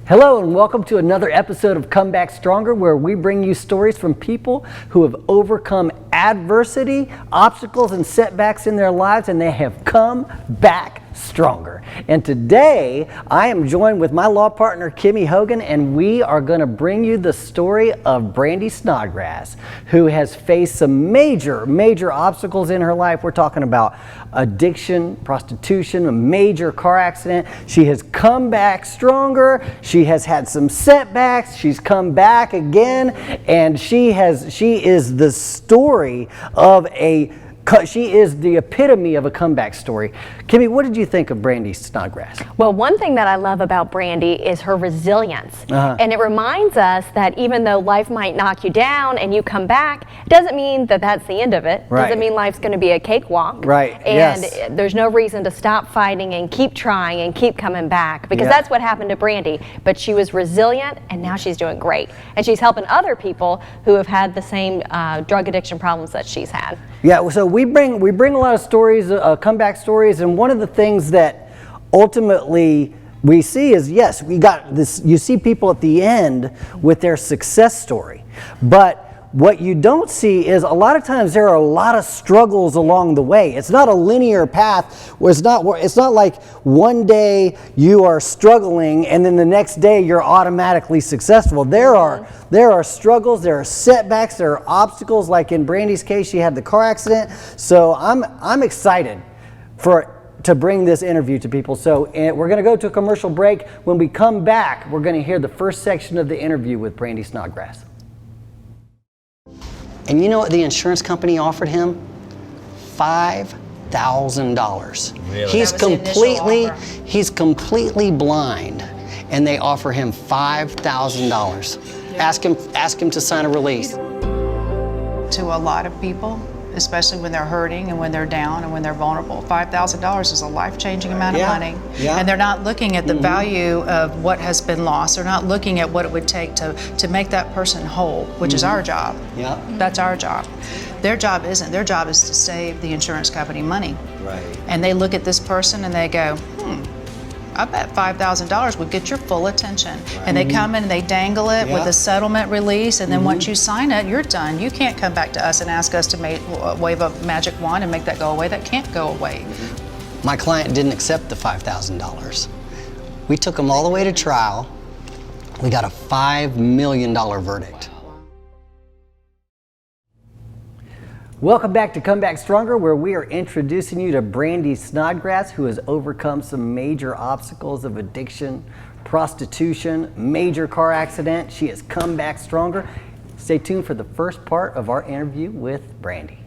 Hello and welcome to another episode of Come Back Stronger, where we bring you stories from people who have overcome adversity, obstacles, and setbacks in their lives, and they have come back stronger. And today I am joined with my law partner Kimmy Hogan, and we are going to bring you the story of Brandi Snodgrass, who has faced some major obstacles in her life. We're talking about addiction, prostitution, a major car accident. She has come back stronger. She has had some setbacks. She's come back again, and she is the story of she is the epitome of a comeback story. Kimmy, what did you think of Brandi Snodgrass? Well, one thing that I love about Brandi is her resilience. And it reminds us that even though life might knock you down and you come back, it doesn't mean that that's the end of it. Right. Doesn't mean life's going to be a cakewalk. Right. And yes. There's no reason to stop fighting and keep trying and keep coming back, because that's what happened to Brandi. But she was resilient, and now she's doing great. And she's helping other people who have had the same drug addiction problems that she's had. Yeah, so we bring a lot of stories, comeback stories, and one of the things that ultimately we see is, yes, we got this. You see people at the end with their success story, but what you don't see is a lot of times there are a lot of struggles along the way. It's not a linear path. It's not like one day you are struggling and then the next day you're automatically successful. There are struggles, there are setbacks, there are obstacles. Like in Brandi's case, she had the car accident. So I'm excited to bring this interview to people. So we're going to go to a commercial break. When we come back, we're going to hear the first section of the interview with Brandi Snodgrass. And you know what the insurance company offered him? $5,000. Really? He's completely blind, and they offer him $5,000. Yeah. Ask him to sign a release. To a lot of people, especially when they're hurting and when they're down and when they're vulnerable, $5,000 is a life-changing amount of money. Yeah. And they're not looking at the value of what has been lost. They're not looking at what it would take to make that person whole, which is our job. Yeah. That's our job. Their job isn't. Their job is to save the insurance company money. Right. And they look at this person and they go, I bet $5,000 would get your full attention. Right. And they come in and they dangle it with a settlement release, and then once you sign it, you're done. You can't come back to us and ask us to wave a magic wand and make that go away. That can't go away. My client didn't accept the $5,000. We took him all the way to trial. We got a $5 million verdict. Welcome back to Come Back Stronger, where we are introducing you to Brandi Snodgrass, who has overcome some major obstacles of addiction, prostitution, major car accident. She has come back stronger. Stay tuned for the first part of our interview with Brandi.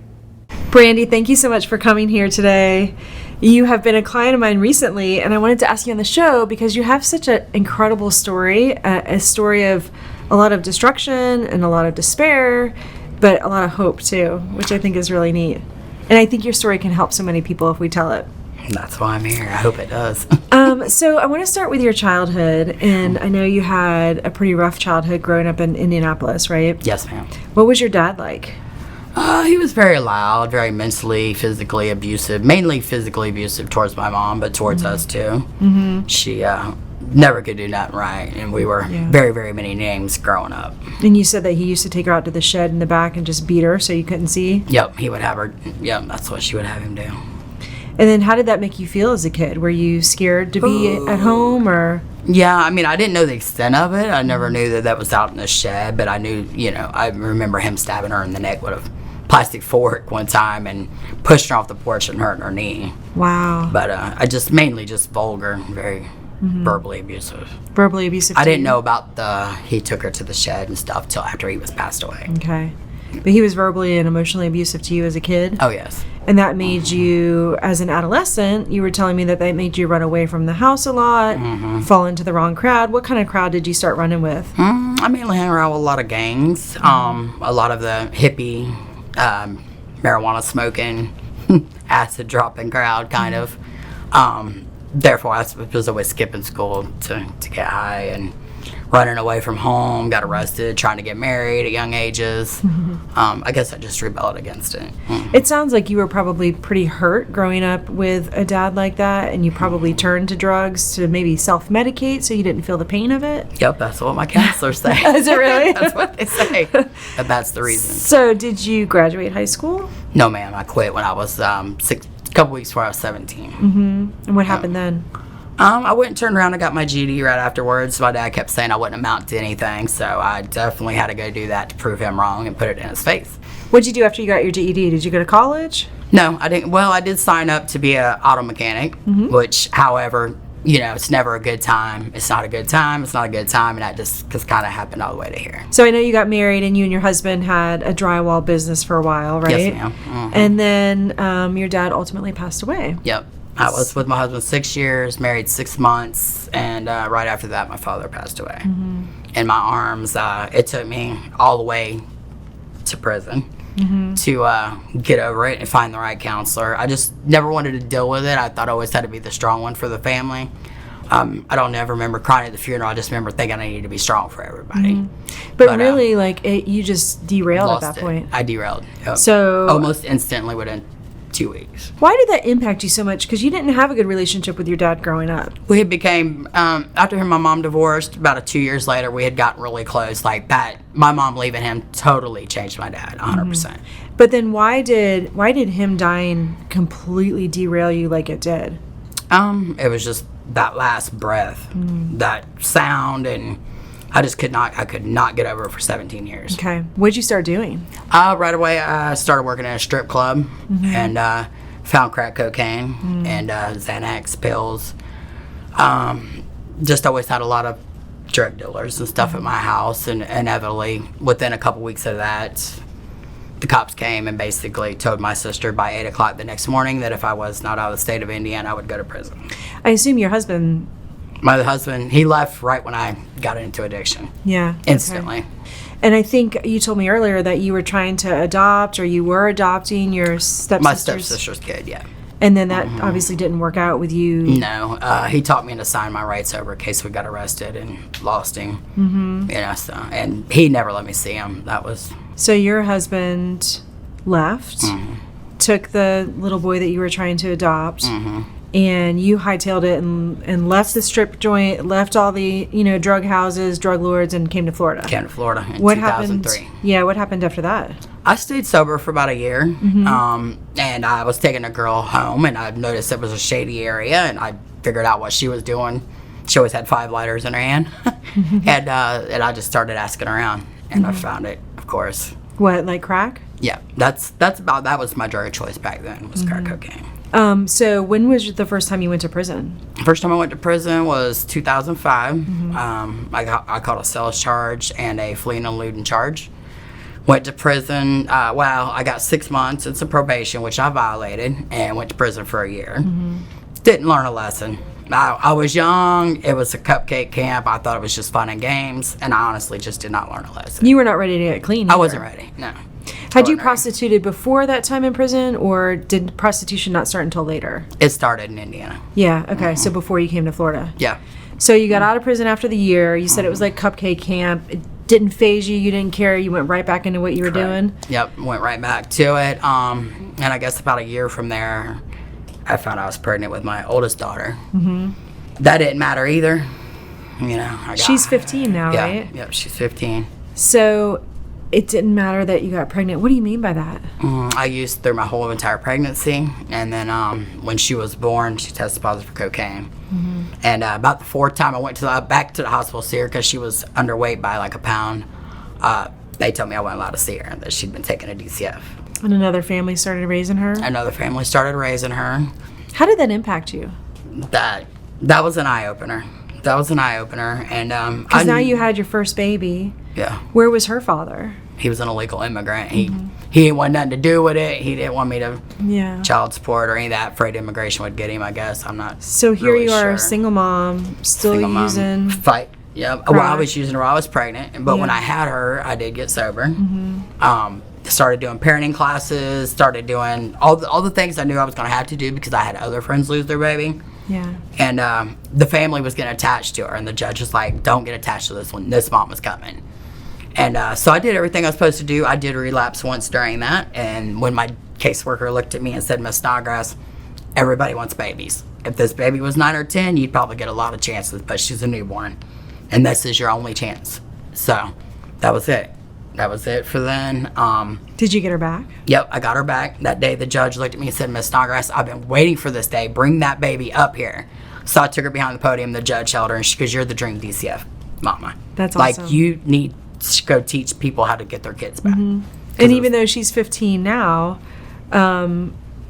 Brandi, thank you so much for coming here today. You have been a client of mine recently, and I wanted to ask you on the show because you have such an incredible story, a story of a lot of destruction and a lot of despair, but a lot of hope too, which I think is really neat. And I think your story can help so many people if we tell it. That's why I'm here. I hope it does. So I want to start with your childhood, and I know you had a pretty rough childhood growing up in Indianapolis, right? Yes, ma'am. What was your dad like? He was very loud, very mentally, physically abusive, mainly physically abusive towards my mom, but towards us too. Mm-hmm. She never could do nothing right, and we were very many names growing up. And you said that he used to take her out to the shed in the back and just beat her so you couldn't see? Yep, he would have her. Yep, that's what she would have him do. And then how did that make you feel as a kid? Were you scared to be at home, or? Yeah, I mean, I didn't know the extent of it. I never knew that was out in the shed, but I knew, I remember him stabbing her in the neck with a plastic fork one time and pushing her off the porch and hurting her knee. Wow. But I just mainly just vulgar, very verbally abusive. Verbally abusive. I didn't know about he took her to the shed and stuff till after he was passed away. Okay. But he was verbally and emotionally abusive to you as a kid? Oh, yes. And that made you, as an adolescent, you were telling me that made you run away from the house a lot, fall into the wrong crowd. What kind of crowd did you start running with? I mainly hung around with a lot of gangs, a lot of the hippie, marijuana smoking, acid dropping crowd, kind of. Therefore, I was always skipping school to get high, and running away from home, got arrested, trying to get married at young ages. I guess I just rebelled against it. It sounds like you were probably pretty hurt growing up with a dad like that, and you probably turned to drugs to maybe self-medicate so you didn't feel the pain of it. Yep, that's what my counselors say. Is it really? That's what they say. But that's the reason. So did you graduate high school? No, ma'am. I quit when I was a couple weeks before I was 17. And what happened then? I went and turned around and got my GED right afterwards. My dad kept saying I wouldn't amount to anything, so I definitely had to go do that to prove him wrong and put it in his face. What'd you do after you got your GED? Did you go to college? No, I didn't. Well, I did sign up to be an auto mechanic, which, however, it's never a good time. It's not a good time. It's not a good time, and that just kind of happened all the way to here. So I know you got married and you and your husband had a drywall business for a while, right? Yes, ma'am. Mm-hmm. And then your dad ultimately passed away. Yep. I was with my husband 6 years, married 6 months, and right after that, my father passed away. In my arms, it took me all the way to prison to get over it and find the right counselor. I just never wanted to deal with it. I thought I always had to be the strong one for the family. I don't ever remember crying at the funeral. I just remember thinking I needed to be strong for everybody. But really, you just derailed at that point. I derailed. Yep. So almost instantly within 2 weeks. Why did that impact you so much? Because you didn't have a good relationship with your dad growing up. We became, after him and my mom divorced, about 2 years later, we had gotten really close. Like that, my mom leaving him totally changed my dad, 100%. But then why did him dying completely derail you like it did? It was just that last breath, that sound, and I could not get over it for 17 years. Okay. What'd you start doing? Right away, I started working at a strip club and found crack cocaine and Xanax pills. Just always had a lot of drug dealers and stuff at my house, and inevitably, within a couple weeks of that, the cops came and basically told my sister by 8 o'clock the next morning that if I was not out of the state of Indiana, I would go to prison. I assume your husband... My husband, he left right when I got into addiction. Yeah. Instantly. Okay. And I think you told me earlier that you were trying to adopt, or you were adopting your stepsister's... My stepsister's kid, yeah. And then that obviously didn't work out with you. No, he taught me to sign my rights over in case we got arrested and lost him. So, and he never let me see him. That was... So your husband left, took the little boy that you were trying to adopt, and you hightailed it and left the strip joint, left all the drug houses, drug lords, and came to Florida. Came to Florida in 2003. Happened? Yeah, what happened after that? I stayed sober for about a year, and I was taking a girl home, and I noticed it was a shady area, and I figured out what she was doing. She always had 5 lighters in her hand, and I just started asking around, and I found it, of course. What, like crack? Yeah, that was my drug of choice back then, was crack cocaine. So when was the first time you went to prison? First time I went to prison was 2005. I caught a sales charge and a fleeing and eluding charge. Went to prison. I got 6 months and some probation, which I violated, and went to prison for a year. Didn't learn a lesson. I was young. It was a cupcake camp. I thought it was just fun and games, and I honestly just did not learn a lesson. You were not ready to get clean. I wasn't ready, no. Had you prostituted before that time in prison, or did prostitution not start until later? It started in Indiana. Yeah, okay, so before you came to Florida. Yeah. So you got out of prison after the year. You said it was like cupcake camp. It didn't faze you. You didn't care. You went right back into what you were doing. Yep, went right back to it. And I guess about a year from there, I found I was pregnant with my oldest daughter. That didn't matter either. She's 15 now, right? Yeah, she's 15. So it didn't matter that you got pregnant. What do you mean by that? I used through my whole entire pregnancy, and then when she was born, she tested positive for cocaine. And about the 4th time I went back to the hospital to see her because she was underweight by like a pound, they told me I wasn't allowed to see her, that she'd been taking a DCF. And another family started raising her? Another family started raising her. How did that impact you? That was an eye-opener. And because now you had your first baby. Yeah. Where was her father? He was an illegal immigrant. He didn't want nothing to do with it. He didn't want me to child support or any of that. Afraid immigration would get him, I guess. I'm not So here really you are, sure. a single mom, still using... Fight. Yeah. Well, I was using her while I was pregnant. But when I had her, I did get sober. Started doing parenting classes. Started doing all the things I knew I was going to have to do because I had other friends lose their baby. Yeah. And the family was getting attached to her, and the judge was like, don't get attached to this one. This mom was coming. And so I did everything I was supposed to do. I did relapse once during that, and when my caseworker looked at me and said, Miss Snodgrass, everybody wants babies. If this baby was 9 or 10, you'd probably get a lot of chances, but she's a newborn, and this is your only chance. So that was it. That was it for then. Did you get her back? Yep, I got her back. That day the judge looked at me and said, Miss Snodgrass, I've been waiting for this day. Bring that baby up here. So I took her behind the podium. The judge held her, and she goes, you're the dream DCF mama. That's awesome. Like, you need to go teach people how to get their kids back. And even though she's 15 now,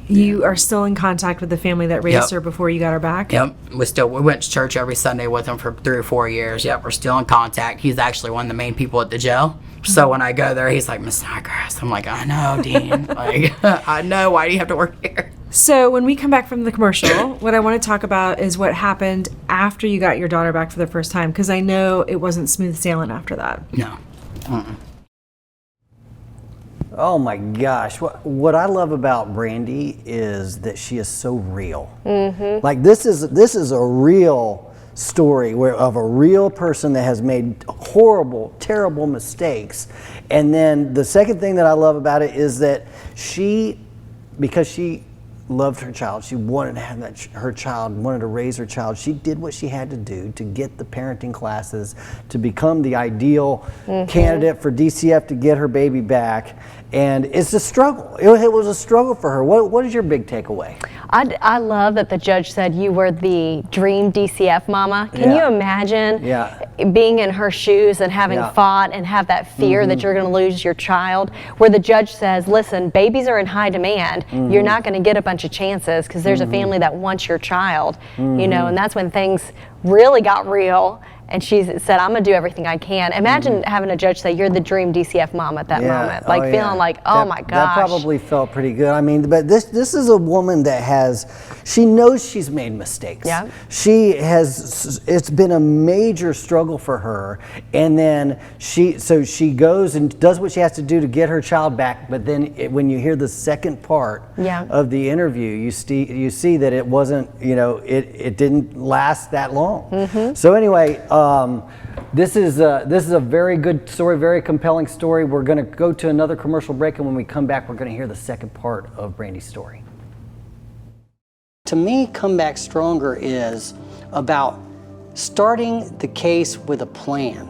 you are still in contact with the family that raised her before you got her back? Yep. We went to church every Sunday with him for 3 or 4 years. Yep, we're still in contact. He's actually one of the main people at the jail. So when I go there, he's like, Miss Snodgrass. I'm like, I know, Dean. Like, I know. Why do you have to work here? So when we come back from the commercial, what I want to talk about is what happened after you got your daughter back for the first time, because I know it wasn't smooth sailing after that. No. Mm-mm. Oh my gosh. What I love about Brandi is that she is so real. Mm-hmm. Like this is a real story of a real person that has made horrible, terrible mistakes. And then the second thing that I love about it is that because she loved her child, she wanted to have her child, wanted to raise her child, she did what she had to do to get the parenting classes, to become the ideal candidate for DCF to get her baby back. And it's a struggle. It was a struggle for her. What is your big takeaway? I love that the judge said you were the dream DCF mama. Can you imagine being in her shoes and having fought and have that fear that you're going to lose your child? Where the judge says, listen, babies are in high demand. You're not going to get a bunch of chances because there's a family that wants your child. You know, and that's when things really got real. And she said, I'm going to do everything I can. Imagine having a judge say, you're the dream DCF mom at that moment. Like feeling like, oh my gosh. That probably felt pretty good. I mean, but this is a woman that she knows she's made mistakes. Yeah. It's been a major struggle for her. And then she goes and does what she has to do to get her child back. But then when you hear the second part of the interview, you see that it wasn't, it didn't last that long. So anyway, this is a very good story, very compelling story. We're going to go to another commercial break, and when we come back, we're going to hear the second part of Brandi's story. To me, Come Back Stronger is about starting the case with a plan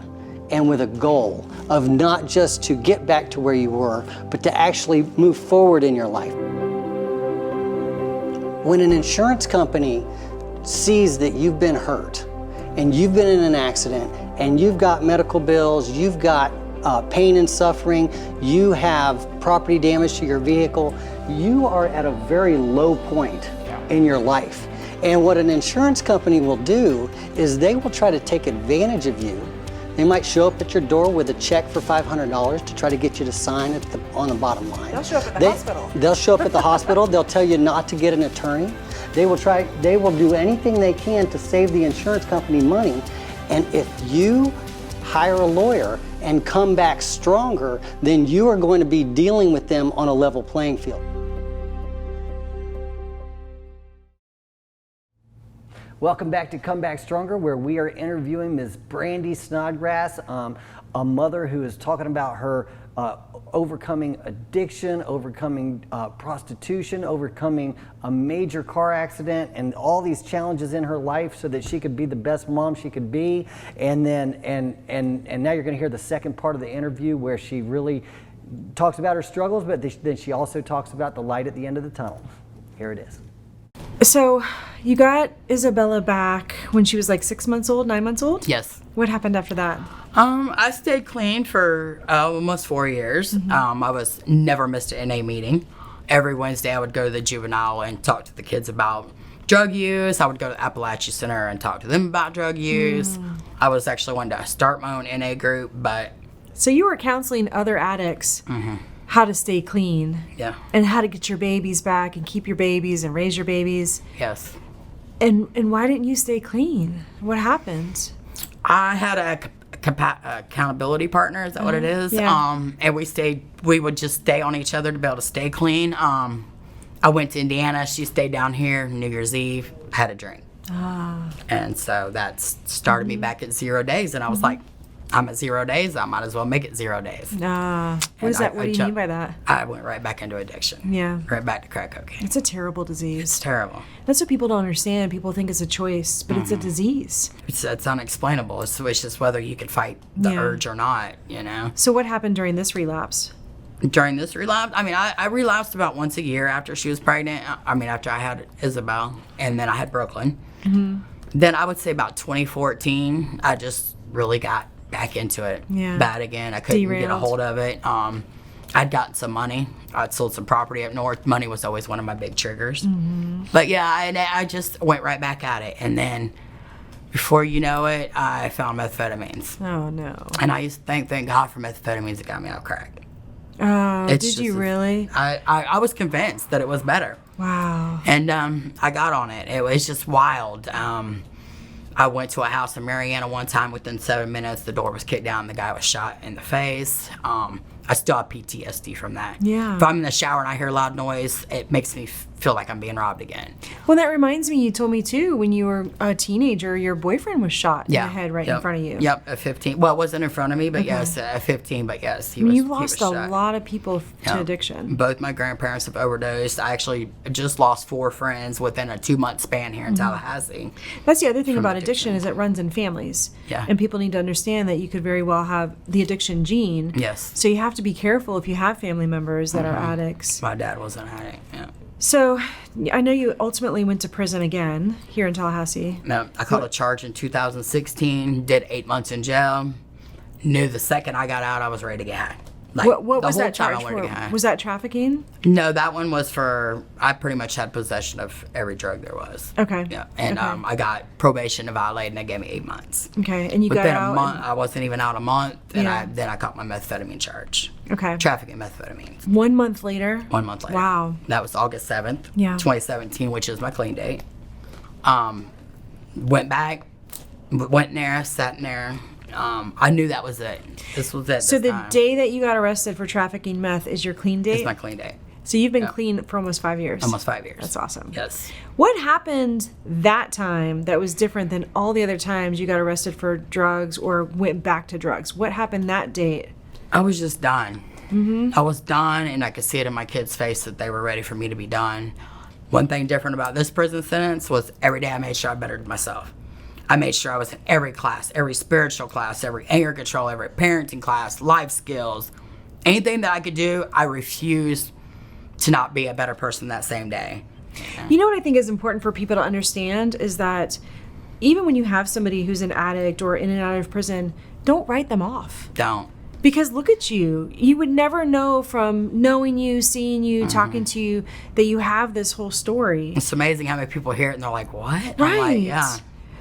and with a goal of not just to get back to where you were, but to actually move forward in your life. When an insurance company sees that you've been hurt, and you've been in an accident, and you've got medical bills, you've got pain and suffering, you have property damage to your vehicle, you are at a very low point in your life. And what an insurance company will do is they will try to take advantage of you. They might show up at your door with a check for $500 to try to get you to sign on the bottom line. They'll show up at the hospital. They'll show up at the hospital. They'll tell you not to get an attorney. They will do anything they can to save the insurance company money. And if you hire a lawyer and come back stronger, then you are going to be dealing with them on a level playing field. Welcome back to Come Back Stronger, where we are interviewing Ms. Brandi Snodgrass, a mother who is talking about her overcoming addiction, overcoming prostitution, overcoming a major car accident, and all these challenges in her life so that she could be the best mom she could be. And then and now you're going to hear the second part of the interview where she really talks about her struggles, but then she also talks about the light at the end of the tunnel. Here it is. So you got Isabella back when she was like 6 months old, 9 months old? Yes. What happened after that? I stayed clean for almost 4 years. I was never missed an NA meeting. Every Wednesday I would go to the juvenile and talk to the kids about drug use. I would go to the Appalachia Center and talk to them about drug use. I was actually wanting to start my own NA group, but... So you were counseling other addicts how to stay clean. Yeah. And how to get your babies back and keep your babies and raise your babies. Yes. And why didn't you stay clean? What happened? I had a accountability partner, is that what it is? Yeah. And we would just stay on each other to be able to stay clean. I went to Indiana, she stayed down here, New Year's Eve, had a drink. And so that started me back at 0 days. And I was like, I'm at 0 days. I might as well make it 0 days. What is that? What do you mean by that? I went right back into addiction. Yeah. Right back to crack cocaine. It's a terrible disease. It's terrible. That's what people don't understand. People think it's a choice, but it's a disease. It's unexplainable. It's just whether you could fight the urge or not, you know? So what happened during this relapse? During this relapse, I mean, I relapsed about once a year after she was pregnant. I mean, after I had Isabel, and then I had Brooklyn. Then I would say about 2014, I just really got back into it bad again. I couldn't get a hold of it. I'd gotten some money. I'd sold some property up north. Money was always one of my big triggers. But yeah, I just went right back at it. And then before you know it, I found methamphetamines. Oh, no. And I used to thank God for methamphetamines that got me out crack. Oh, did you really? I was convinced that it was better. Wow. And I got on it. It was just wild. I went to a house in Mariana one time. Within 7 minutes, the door was kicked down. The guy was shot in the face. I still have PTSD from that. Yeah. If I'm in the shower and I hear loud noise, it makes me feel like I'm being robbed again. Well, that reminds me, you told me too, when you were a teenager, your boyfriend was shot in the head right in front of you. Yep, at 15. Well, it wasn't in front of me, but yes, at 15, but yes, You've lost a lot of people to addiction. Both my grandparents have overdosed. I actually just lost 4 friends within a 2-month span here in Tallahassee. That's the other thing about addiction is it runs in families. Yeah. And people need to understand that you could very well have the addiction gene. Yes. So you have to be careful if you have family members that are addicts. My dad was an addict, yeah. So I know you ultimately went to prison again here in Tallahassee. No, I caught a charge in 2016, did 8 months in jail. Knew the second I got out, I was ready to get high. Like, what was that charge for? Was that trafficking? No, that one was for, I pretty much had possession of every drug there was. Okay. Yeah, and I got probation to violate, and they gave me 8 months. Okay, and you got out? Within a month, I wasn't even out a month, and then I caught my methamphetamine charge. Okay. Trafficking methamphetamines. 1 month later? 1 month later. Wow. That was August 7th, Yeah. 2017, which is my clean date. Went back, went in there, sat in there. I knew that was it. This was it. So the day that you got arrested for trafficking meth is your clean date? It's my clean date. So you've been clean for almost 5 years? Almost 5 years. That's awesome. Yes. What happened that time that was different than all the other times you got arrested for drugs or went back to drugs? What happened that date? I was just done. I was done, and I could see it in my kids' face that they were ready for me to be done. One thing different about this prison sentence was every day I made sure I bettered myself. I made sure I was in every class, every spiritual class, every anger control, every parenting class, life skills. Anything that I could do, I refused to not be a better person that same day. You know what I think is important for people to understand is that even when you have somebody who's an addict or in and out of prison, don't write them off. Don't. Because look at you. You would never know from knowing you, seeing you, talking to you, that you have this whole story. It's amazing how many people hear it and they're like, what? Right. I'm like, yeah.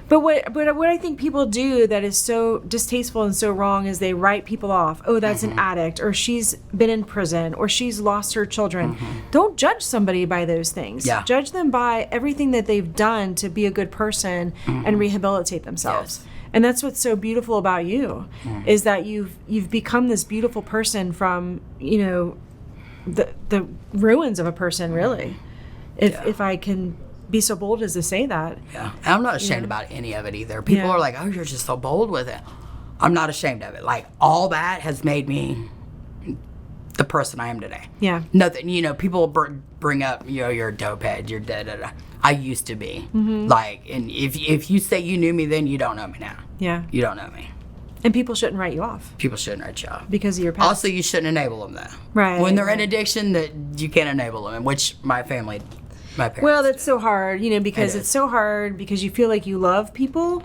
But what I think people do that is so distasteful and so wrong is they write people off. Oh, that's an addict, or she's been in prison, or she's lost her children. Don't judge somebody by those things. Yeah. Judge them by everything that they've done to be a good person and rehabilitate themselves. Yes. And that's what's so beautiful about you, is that you've become this beautiful person from, you know, the ruins of a person, really. If I can be so bold as to say that. Yeah. And I'm not ashamed about any of it either. People are like, oh, you're just so bold with it. I'm not ashamed of it. Like, all that has made me the person I am today. Yeah. Nothing, you know, people bring up, you know, you're a dope head, you're da-da-da. I used to be. Like, and if you say you knew me then, you don't know me now. Yeah. You don't know me. And people shouldn't write you off People shouldn't write you off. because of your past. Also, you shouldn't enable them, though. Right, When they're in right. addiction, that you can't enable them, which my parents Well, that's so hard, you know, because It it's is. so hard because you feel like you love people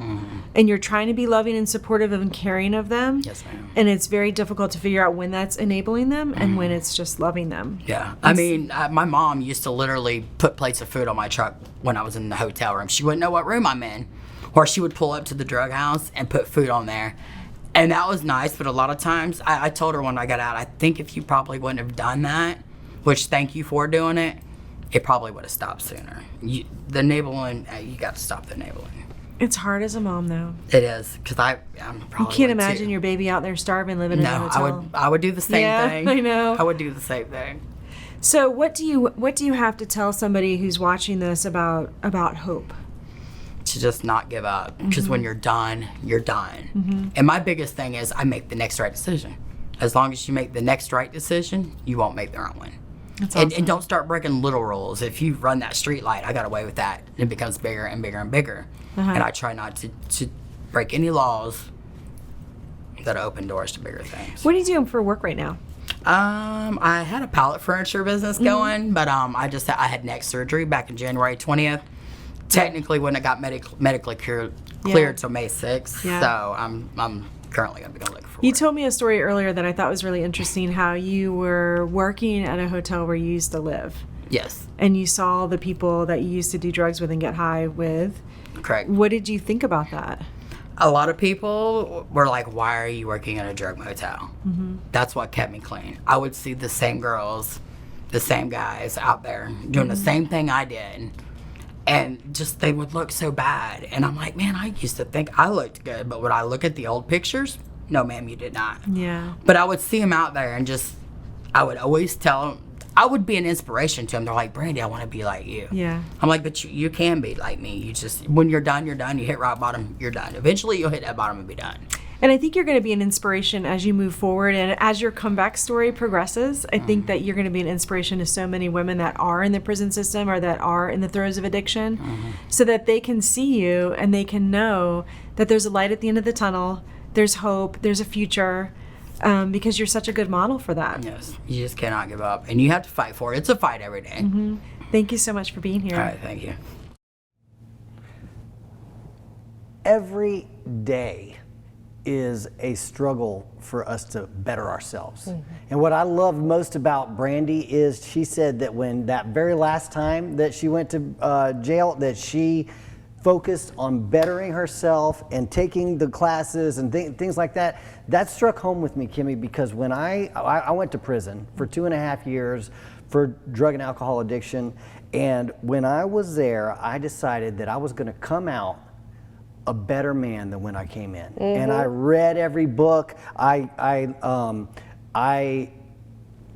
and you're trying to be loving and supportive and caring of them. Yes, ma'am. And it's very difficult to figure out when that's enabling them and when it's just loving them. Yeah. I mean, my mom used to literally put plates of food on my truck when I was in the hotel room. She wouldn't know what room I'm in. Or she would pull up to the drug house and put food on there. And that was nice, but a lot of times, I told her when I got out, I think if you probably wouldn't have done that, which thank you for doing it, it probably would have stopped sooner. The enabling, you got to stop the enabling. It's hard as a mom, though. It is, because I'm probably You can't would imagine too. your baby out there starving, living in a No, hotel. I would do the same Yeah, thing. I know. I would do the same thing. So what do you have to tell somebody who's watching this about hope? to just not give up, because when you're done, you're done. And my biggest thing is I make the next right decision. As long as you make the next right decision, you won't make the wrong one. That's awesome. And don't start breaking little rules. If you run that street light, I got away with that. It becomes bigger and bigger and bigger. And I try not to break any laws that open doors to bigger things. What are you doing for work right now? I had a pallet furniture business going, but I had neck surgery back in January 20th. Technically, when it got medically cleared till May 6th, so I'm currently going to be looking for work. You told me a story earlier that I thought was really interesting, how you were working at a hotel where you used to live. Yes. And you saw the people that you used to do drugs with and get high with. Correct. What did you think about that? A lot of people were like, why are you working in a drug motel? That's what kept me clean. I would see the same girls, the same guys out there doing the same thing I did. And just, they would look so bad. And I'm like, man, I used to think I looked good. But when I look at the old pictures, no, ma'am, you did not. Yeah. But I would see them out there and just, I would always tell them, I would be an inspiration to them. They're like, Brandi, I want to be like you. Yeah. I'm like, but you can be like me. You just, when you're done, you're done. You hit rock bottom, you're done. Eventually, you'll hit that bottom and be done. And I think you're going to be an inspiration as you move forward. And as your comeback story progresses, I think that you're going to be an inspiration to so many women that are in the prison system or that are in the throes of addiction, so that they can see you and they can know that there's a light at the end of the tunnel, there's hope, there's a future, because you're such a good model for that. Yes. You just cannot give up. And you have to fight for it. It's a fight every day. Thank you so much for being here. All right. Thank you. Every day is a struggle for us to better ourselves. And what I love most about Brandi is she said that when that very last time that she went to jail, that she focused on bettering herself and taking the classes and things like that. That struck home with me, Kimmy, because when I went to prison for 2.5 years for drug and alcohol addiction, and when I was there, I decided that I was going to come out a better man than when I came in. And I read every book. I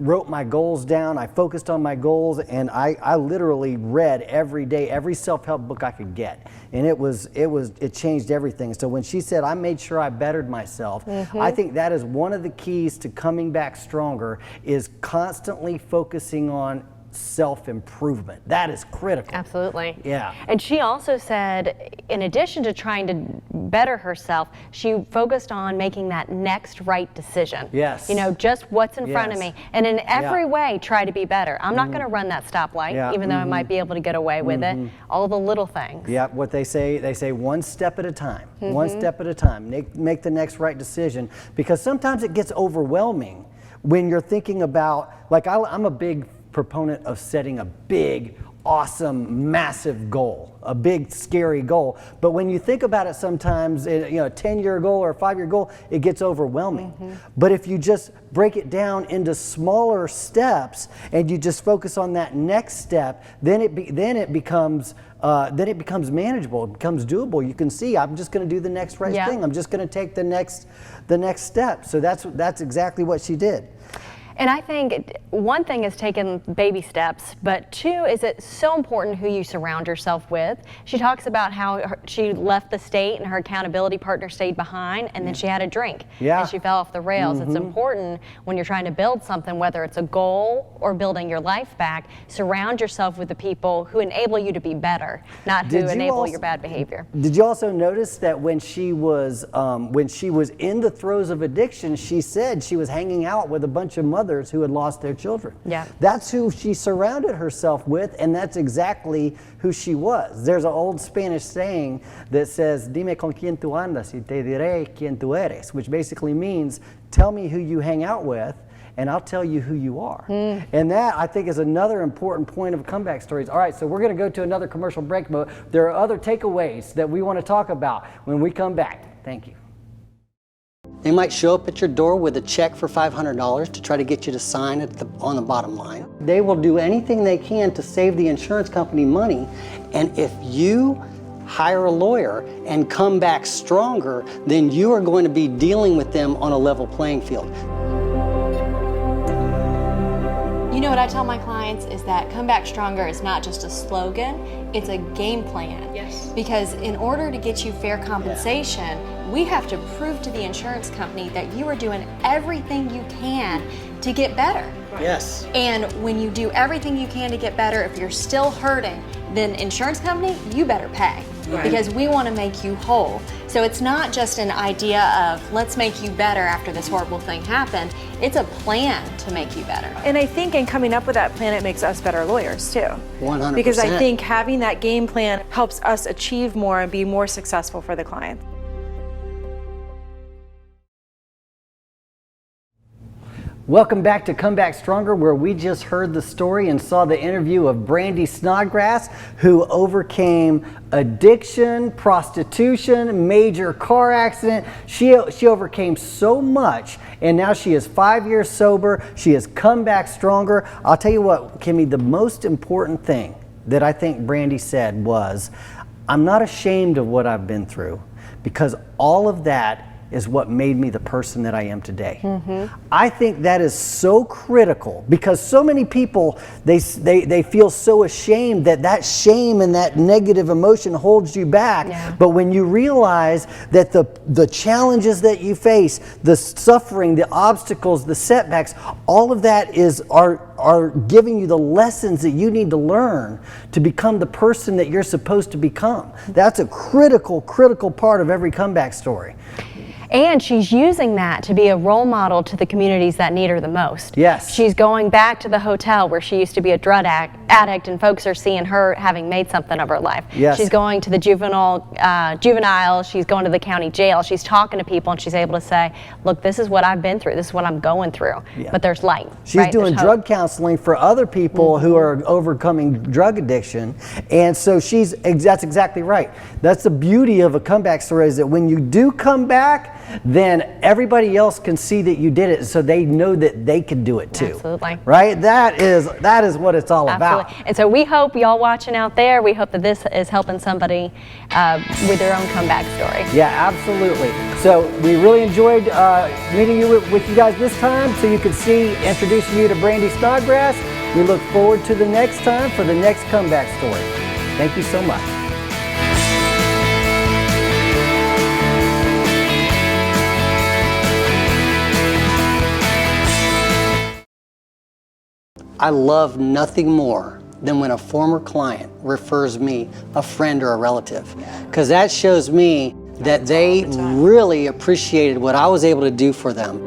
wrote my goals down. I focused on my goals, and I literally read every day, every self-help book I could get. And it changed everything. So when she said I made sure I bettered myself, I think that is one of the keys to coming back stronger, is constantly focusing on self-improvement. That is critical. Absolutely. Yeah. And she also said, in addition to trying to better herself, she focused on making that next right decision. Yes. You know, just what's in front of me. And in every way, try to be better. I'm not going to run that stoplight, even though I might be able to get away with it. All the little things. Yeah, what they say one step at a time. One step at a time. Make the next right decision, because sometimes it gets overwhelming when you're thinking about, like, I'm a big proponent of setting a big, awesome, massive goal, a big, scary goal. But when you think about it, sometimes, a 10-year goal or a 5-year goal, it gets overwhelming. But if you just break it down into smaller steps and you just focus on that next step, then it becomes manageable. It becomes doable. You can see, I'm just going to do the next right thing. I'm just going to take the next step. So that's exactly what she did. And I think one thing is taking baby steps, but two is it's so important who you surround yourself with. She talks about how she left the state and her accountability partner stayed behind, and then she had a drink and she fell off the rails. It's important when you're trying to build something, whether it's a goal or building your life back, surround yourself with the people who enable you to be better, not who enable your bad behavior. Did you also notice that when she was in the throes of addiction, she said she was hanging out with a bunch of mothers who had lost their children? Yeah. That's who she surrounded herself with, and that's exactly who she was. There's an old Spanish saying that says, "Dime con quien tú andas y te diré quién tú eres," which basically means, tell me who you hang out with, and I'll tell you who you are. And that, I think, is another important point of comeback stories. All right, so we're going to go to another commercial break, but there are other takeaways that we want to talk about when we come back. Thank you. They might show up at your door with a check for $500 to try to get you to sign on the bottom line. They will do anything they can to save the insurance company money, and if you hire a lawyer and come back stronger, then you are going to be dealing with them on a level playing field. You know what what I tell my clients is that Come Back Stronger is not just a slogan, it's a game plan. Yes. Because in order to get you fair compensation, we have to prove to the insurance company that you are doing everything you can to get better. Yes. And when you do everything you can to get better, if you're still hurting, then insurance company, you better pay. Right. Because we want to make you whole. So it's not just an idea of let's make you better after this horrible thing happened. It's a plan to make you better. And I think in coming up with that plan, it makes us better lawyers too. 100%. Because I think having that game plan helps us achieve more and be more successful for the client. Welcome back to Come Back Stronger, where we just heard the story and saw the interview of Brandi Snodgrass, who overcame addiction, prostitution, major car accident. She overcame so much, and now she is 5 years sober. She has come back stronger. I'll tell you what, Kimmy, the most important thing that I think Brandi said was, I'm not ashamed of what I've been through, because all of that is what made me the person that I am today. I think that is so critical, because so many people, they feel so ashamed that shame and that negative emotion holds you back. Yeah. But when you realize that the challenges that you face, the suffering, the obstacles, the setbacks, all of that are giving you the lessons that you need to learn to become the person that you're supposed to become. That's a critical part of every comeback story. And she's using that to be a role model to the communities that need her the most. Yes. She's going back to the hotel where she used to be a drug addict, and folks are seeing her having made something of her life. Yes. She's going to the juvenile, she's going to the county jail, she's talking to people, and she's able to say, look, this is what I've been through, this is what I'm going through. Yeah. But there's light. She's right? doing There's drug hope. counseling for other people who are overcoming drug addiction. And so that's exactly right. That's the beauty of a comeback story, is that when you do come back, then everybody else can see that you did it, so they know that they can do it too. Absolutely. Right? That is what it's all Absolutely. about. And so we hope y'all watching out there, we hope that this is helping somebody with their own comeback story. Yeah, absolutely. So we really enjoyed meeting you with you guys this time, so you could see, introducing you to Brandi Snodgrass. We look forward to the next time for the next comeback story. Thank you so much. I love nothing more than when a former client refers me a friend or a relative, because that shows me that they really appreciated what I was able to do for them.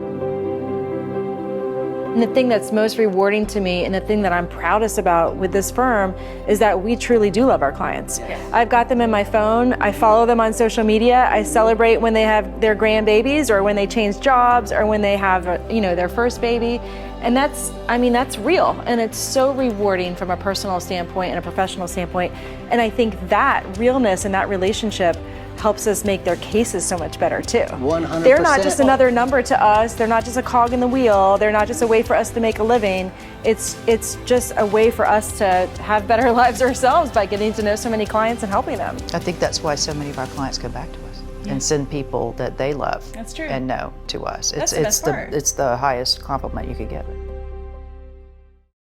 And the thing that's most rewarding to me, and the thing that I'm proudest about with this firm, is that we truly do love our clients. I've got them in my phone, I follow them on social media, I celebrate when they have their grandbabies, or when they change jobs, or when they have their first baby. And that's real, and it's so rewarding from a personal standpoint and a professional standpoint. And I think that realness and that relationship helps us make their cases so much better too. 100%. They're not just another number to us, they're not just a cog in the wheel, they're not just a way for us to make a living. It's just a way for us to have better lives ourselves by getting to know so many clients and helping them. I think that's why so many of our clients come back to us and send people that they love That's true. and know to us. That's the best part. It's the highest compliment you could get.